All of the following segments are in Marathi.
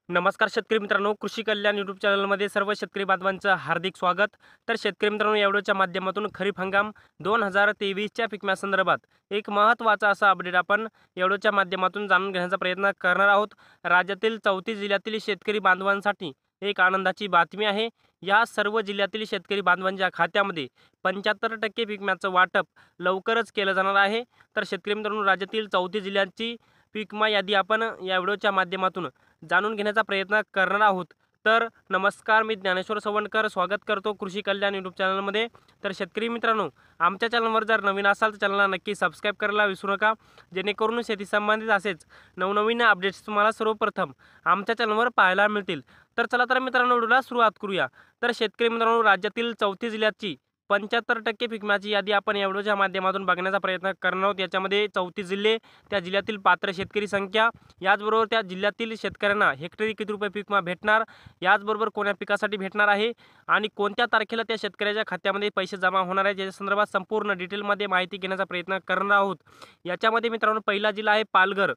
नमस्कार शेतकरी मित्रांनो, कृषी कल्याण यूट्यूब चॅनलमध्ये सर्व शेतकरी बांधवांचं हार्दिक स्वागत। तर शेतकरी मित्रांनो, या व्हिडिओच्या माध्यमातून खरीप हंगाम 2023च्या पिकम्यासंदर्भात एक महत्त्वाचा असा अपडेट आपण या व्हिडिओच्या माध्यमातून जाणून घेण्याचा प्रयत्न करणार आहोत। राज्यातील 34 जिल्ह्यातील शेतकरी बांधवांसाठी एक आनंदाची बातमी आहे। या सर्व जिल्ह्यातील शेतकरी बांधवांच्या खात्यामध्ये 75% पिकम्याचं वाटप लवकरच केलं जाणार आहे। तर शेतकरी मित्रांनो, राज्यातील 34 जिल्ह्यांची पीक यादी आपण या व्हिडिओच्या माध्यमातून जाणून घेण्याचा प्रयत्न करणार आहोत। तर नमस्कार, मी ज्ञानेश्वर सवंडकर स्वागत करतो कृषी कल्याण यूट्यूब चॅनलमध्ये। तर शेतकरी मित्रांनो, आमच्या चॅनलवर जर नवीन असाल तर चॅनलला नक्की सबस्क्राईब करायला विसरू नका, जेणेकरून शेती संबंधित असेच नवनवीन अपडेट्स तुम्हाला सर्वप्रथम आमच्या चॅनलवर पाहायला मिळतील। तर चला तर मित्रांनो, व्हिडिओला सुरुवात करूया। तर शेतकरी मित्रांनो, राज्यातील 34 जिल्ह्याची 75% पिकम्याची यादी आपण या व्हिडिओच्या माध्यमातून बघण्याचा प्रयत्न करणार आहोत। याच्यामध्ये 34 जिल्हे, त्या जिल्ह्यातील पात्र शेतकरी संख्या, याचबरोबर त्या जिल्ह्यातील शेतकऱ्यांना हेक्टरी किती रुपये पीक विमा भेटणार, याचबरोबर कोणत्या पिकासाठी भेटणार आहे आणि कोणत्या तारखेला त्या शेतकऱ्याच्या खात्यामध्ये पैसे जमा होणार आहेत, याच्या संदर्भात संपूर्ण डिटेलमध्ये माहिती घेण्याचा प्रयत्न करणार आहोत। याच्यामध्ये मित्रांनो, पहिला जिल्हा आहे पालघर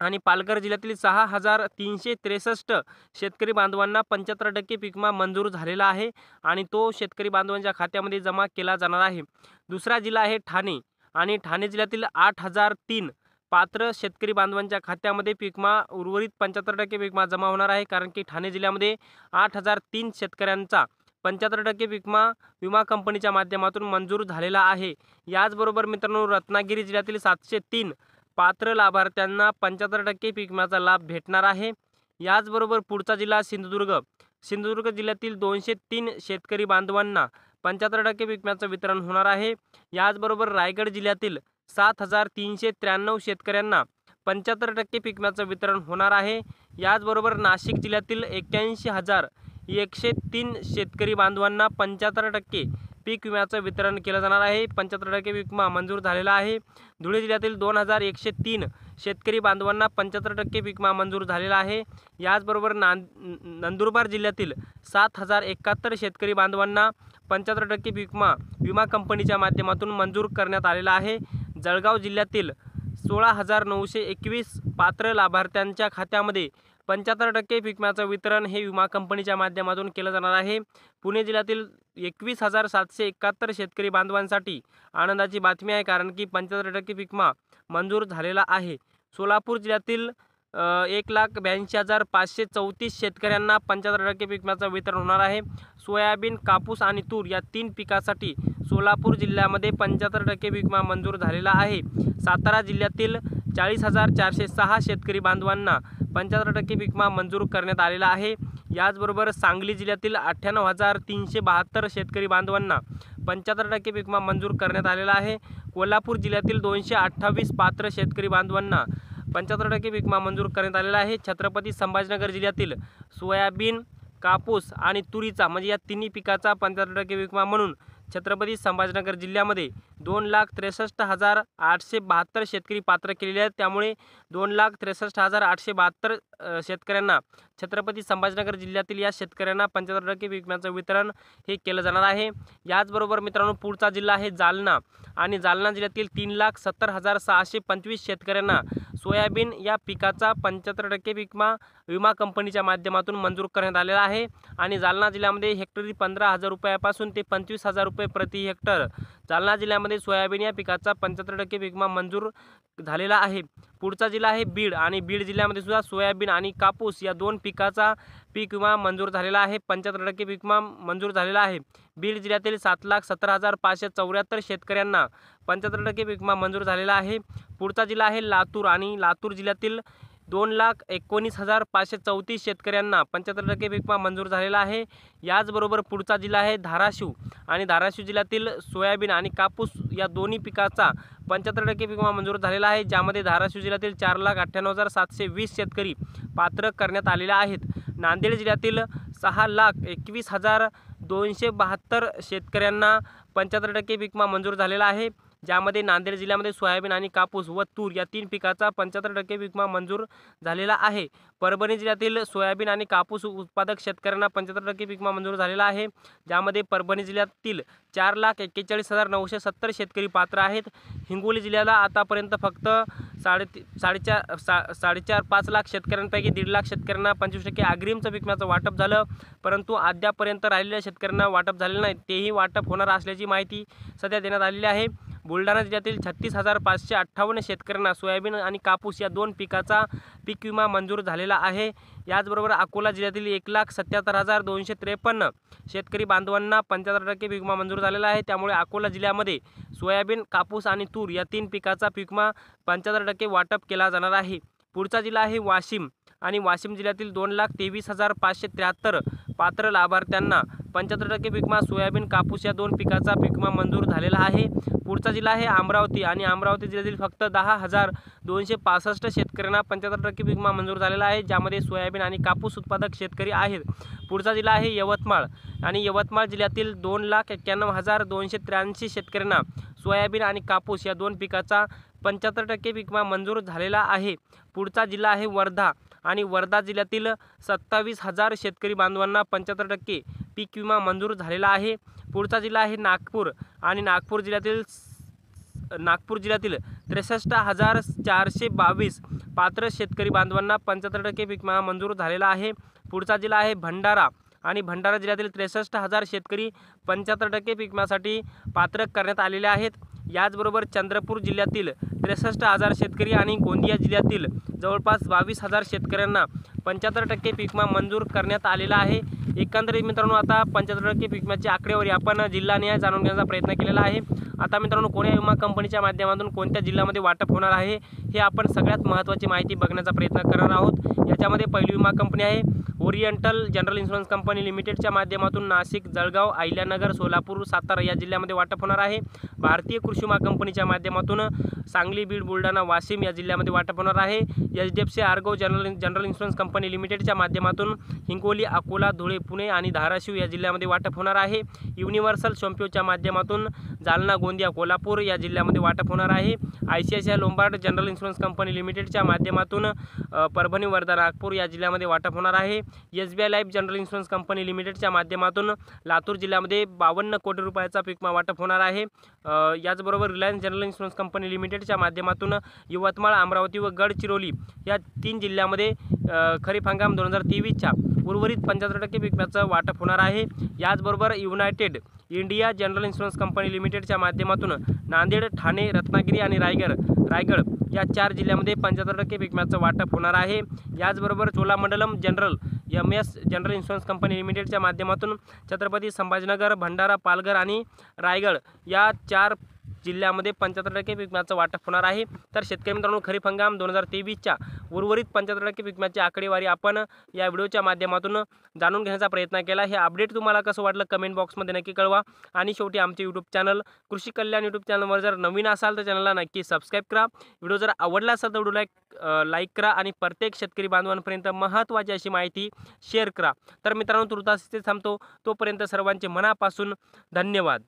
आणि पालघर जिल्ह्यातील 6363 शेतकरी बांधवांना 75% पीक विमा मंजूर झालेला आहे आणि तो शेतकरी बांधवांच्या खात्यामध्ये जमा केला जाणार आहे। दुसरा जिल्हा आहे ठाणे आणि ठाणे जिल्ह्यातील 8003 पात्र शेतकरी बांधवांच्या खात्यामध्ये पीक विमा उर्वरित 75% पीक विमा जमा होणार आहे, कारण की ठाणे जिल्ह्यामध्ये 8003 शेतकऱ्यांचा 75% पीक विमा कंपनीच्या माध्यमातून मंजूर झालेला आहे। याचबरोबर मित्रांनो, रत्नागिरी जिल्ह्यातील 703 पात्र लाभार्थ्यांना 75% पीक विम्याचा लाभ भेटणार आहे। याचबरोबर पुढचा जिल्हा सिंधुदुर्ग जिल्ह्यातील 203 शेतकरी बांधवांना 75% पीक विम्याचं वितरण होणार आहे। याचबरोबर रायगड जिल्ह्यातील 7393 शेतकऱ्यांना 75% पीक विम्याचं वितरण होणार आहे। याचबरोबर नाशिक जिल्ह्यातील 81,103 शेतकरी बांधवांना 75% पीक विम्याचं वितरण केलं जाणार आहे। 75% पीक विमा मंजूर झालेला आहे। धुळे जिल्ह्यातील 2103 शेतकरी बांधवांना 75% पीक विमा मंजूर झालेला आहे। याचबरोबर नंदुरबार जिल्ह्यातील 7071 शेतकरी बांधवांना 75% पीक विमा कंपनीच्या माध्यमातून मंजूर करण्यात आलेला आहे। जळगाव जिल्ह्यातील 16,921 पात्र लाभार्थ्यांच्या खात्यामध्ये 75% पीक विम्याचं वितरण हे विमा कंपनीच्या माध्यमातून केलं जाणार आहे। पुणे जिल्ह्यातील 21,771 शेतकरी बांधवांसाठी आनंदाची बातमी आहे, कारण की 75% पीक विमा मंजूर झालेला आहे। सोलापूर जिल्ह्यातील 1,82,534 शेतकऱ्यांना 75% पीक विम्याचं वितरण होणार आहे। सोयाबीन, कापूस आणि तूर या 3 पिकासाठी सोलापूर जिल्ह्यामध्ये 75% पीक विमा मंजूर झालेला आहे। सातारा जिल्ह्यातील 40,406 शेतकरी बांधवांना 75% पीक विमा मंजूर करण्यात आलेला आहे। याचबरोबर सांगली जिल्ह्यातील 98,372 शेतकरी बांधवांना 75% पीक विमा मंजूर करण्यात आलेला आहे। कोल्हापूर जिल्ह्यातील 228 पात्र शेतकरी बांधवांना 75% पीक विमा मंजूर करण्यात आलेला आहे। छत्रपती संभाजीनगर जिल्ह्यातील सोयाबीन, कापूस आणि तुरीचा म्हणजे या तिन्ही पिकाचा 75% पीक विमा म्हणून छत्रपती संभाजीनगर जिल्ह्यामध्ये 2,63,872 शेतकरी पात्र केलेले आहेत। त्यामुळे 2,63,872 शेतकऱ्यांना छत्रपती संभाजीनगर जिल्ह्यातील या शेतकऱ्यांना 75% पीक विम्याचं वितरण हे केलं जाणार आहे। याचबरोबर मित्रांनो, पुढचा जिल्हा आहे जालना आणि जालना जिल्ह्यातील 3,70,625 शेतकऱ्यांना सोयाबीन या पिकाचा 75% पीक विमा कंपनीच्या माध्यमातून मंजूर करण्यात आलेला आहे आणि जालना जिल्ह्यामध्ये हेक्टरी 15,000 रुपयापासून ते 25,000 रुपये प्रति हेक्टर जालना जिल्ह्यामध्ये सोयाबीन या पिकाचा 75% पीक विमा मंजूर झालेला आहे। पुढचा जिल्हा आहे बीड आणि बीड जिल्ह्यामध्ये सुद्धा सोयाबीन आणि कापूस या 2 पिकाचा पीक विमा मंजूर झालेला आहे। 75% पीक विमा मंजूर झालेला आहे। बीड जिल्ह्यातील 7,17,574 शेतकऱ्यांना 75% पीक विमा मंजूर झालेला आहे। पुढचा जिल्हा आहे लातूर आणि लातूर जिल्ह्यातील 2,19,534 शेतकऱ्यांना 75% पीक विमा मंजूर झालेला आहे। याचबरोबर पुढचा जिल्हा आहे धाराशिव आणि धाराशिव जिल्ह्यातील सोयाबीन आणि कापूस या दोन्ही पिकाचा 75% पीक विमा मंजूर झालेला आहे, ज्यामध्ये धाराशिव जिल्ह्यातील 4,98,720 शेतकरी पात्र करण्यात आलेले आहेत। नांदेड जिल्ह्यातील 6,21,272 शेतकऱ्यांना 75% पीक विमा मंजूर झालेला आहे। ज्यामध्ये नांदेड जिल्ह्यामध्ये सोयाबीन आणि कापूस व तूर या 3 पिकाचा 75% पीक विमा मंजूर झालेला आहे। परभणी जिल्ह्यातील सोयाबीन आणि कापूस उत्पादक शेतकऱ्यांना 75% पीक विमा मंजूर झालेला आहे, ज्यामध्ये परभणी जिल्ह्यातील 4,41,970 शेतकरी पात्र आहेत। हिंगोली जिल्ह्याला आतापर्यंत फक्त 5 लाख शेतकऱ्यांपैकी 1.5 लाख शेतकऱ्यांना 25% अग्रिमचं पीक विम्याचं वाटप झालं, परंतु अद्यापर्यंत राहिलेल्या शेतकऱ्यांना वाटप झालेलं नाही। तेही वाटप होणार असल्याची माहिती सध्या देण्यात आलेली आहे। बुलढाणा जिल्ह्यातील 36,558 शेतकऱ्यांना सोयाबीन आणि कापूस या 2 पिकाचा पीक विमा मंजूर झालेला आहे। याचबरोबर अकोला जिल्ह्यातील 1,77,253 शेतकरी बांधवांना 75% पीक विमा मंजूर झालेला आहे। त्यामुळे अकोला जिल्ह्यामध्ये सोयाबीन, कापूस आणि तूर या 3 पिकाचा पीक विमा 75% वाटप केला जाणार आहे। पुढचा जिल्हा आहे वाशिम आणि वाशिम जिल्ह्यातील 2,23,573 पात्र लाभार्थ्यांना 75% पीक विमा सोयाबीन, कापूस या 2 पिकाचा पीक विमा मंजूर झालेला आहे। पुढचा जिल्हा आहे अमरावती आणि अमरावती जिल्ह्यातील फक्त 10,265 शेतकऱ्यांना 75% पीक विमा मंजूर झालेला आहे, ज्यामध्ये सोयाबीन आणि कापूस उत्पादक शेतकरी आहेत। पुढचा जिल्हा आहे यवतमाळ आणि यवतमाळ जिल्ह्यातील 2,91,283 शेतकऱ्यांना सोयाबीन आणि कापूस या 2 पिकाचा 75% पीक विमा मंजूर झालेला आहे। पुढचा जिल्हा आहे वर्धा आणि वर्धा जिल्ह्यातील 27,000 शेतकरी बांधवांना 75% पीक विमा मंजूर झालेला आहे। पुढचा जिल्हा आहे नागपूर आणि नागपूर जिल्ह्यातील 63,422 पात्र शेतकरी बांधवांना 75% पीक विमा मंजूर झालेला आहे। पुढचा जिल्हा आहे भंडारा आणि भंडारा जिल्ह्यातील 63,000 शेतकरी 75% पीक विम्यासाठी पात्र करण्यात आलेले आहेत। याचबरोबर चंद्रपूर जिल्ह्यातील 63,000 शेतकरी आणि गोंदिया जिल्ह्यातील जवळपास 22,000 शेतकऱ्यांना 75% पीक विमा मंजूर करण्यात आलेला आहे। एकंदरीत मित्रांनो आता 75% पीक विम्याची आकडेवारी आपण जिल्हानिहाय जाणून घेण्याचा प्रयत्न केलेला आहे। आता मित्रांनो कोण्या विमा कंपनीच्या माध्यमातून कोणत्या जिल्ह्यामध्ये वाटप होणार आहे हे आपण सगळ्यात महत्त्वाची माहिती बघण्याचा प्रयत्न करणार आहोत। याच्यामध्ये पहिली विमा कंपनी आहे ओरिएंटल जनरल इन्शुरन्स कंपनी लिमिटेडच्या माध्यमातून नाशिक, जळगाव, अहिल्यानगर, सोलापूर, सातारा या जिल्ह्यामध्ये वाटप होणार आहे। भारतीय कृषी विमा कंपनीच्या माध्यमातून सांगली, बीड, बुलढाणा, वाशिम या जिल्ह्यामध्ये वाटप होणार आहे। HDFC Ergo general insurance company लिमिटेडच्या माध्यमातून हिंगोली, अकोला, धुळे, पुणे आणि धाराशिव या जिल्ह्यामध्ये वाटप होणार आहे। युनिव्हर्सल शॉम्प्योच्या माध्यमातून जालना, गोंदिया, कोल्हापूर या जिल्ह्यामध्ये वाटप होणार आहे। ICICI Lombard general insurance company लिमिटेडच्या माध्यमातून परभणी, वर्धा, नागपूर या जिल्ह्यामध्ये वाटप होणार आहे। SBI life general insurance company लिमिटेडच्या माध्यमातून लातूर जिल्ह्यामध्ये 52 कोटी रुपयाचा पीक विमा वाटप होणार आहे। याचबरोबर रिलायन्स जनरल इन्शुरन्स कंपनी लिमिटेडच्या माध्यमातून यवतमाळ, अमरावती व गडचिरोली या 3 जिल्ह्यामध्ये खरीप हंगाम 2023च्या उर्वरित 75% पीक विम्याचं वाटप होणार आहे। याचबरोबर United India general insurance company लिमिटेडच्या माध्यमातून नांदेड, ठाणे, रत्नागिरी आणि रायगड या 4 जिल्ह्यामध्ये 75% पीक विम्याचं वाटप होणार आहे। याचबरोबर Cholamandalam general MS general insurance company लिमिटेडच्या माध्यमातून छत्रपती संभाजीनगर, भंडारा, पालघर आणि रायगड या 4 जिल्ह्यामध्ये 75% पीक विम्याचं वाटप होणार आहे। तर शेतकरी मित्रांनो खरीप हंगाम 2023च्या उर्वरित 75% पीक विम्याची आकडेवारी आपण या व्हिडिओच्या माध्यमातून जाणून घेण्याचा प्रयत्न केला। हे अपडेट तुम्हाला कसं वाटलं कमेंट बॉक्समध्ये नक्की कळवा आणि शेवटी आमचे यूट्यूब चॅनल कृषी कल्याण यूट्यूब चॅनलवर जर नवीन असाल तर चॅनलला नक्की सबस्क्राईब करा। व्हिडिओ जर आवडला असेल तर व्हिडिओला लाईक करा आणि प्रत्येक शेतकरी बांधवांपर्यंत महत्त्वाची अशी माहिती शेअर करा। तर मित्रांनो तुर्तास इथे थांबतो, तोपर्यंत सर्वांचे मनापासून धन्यवाद।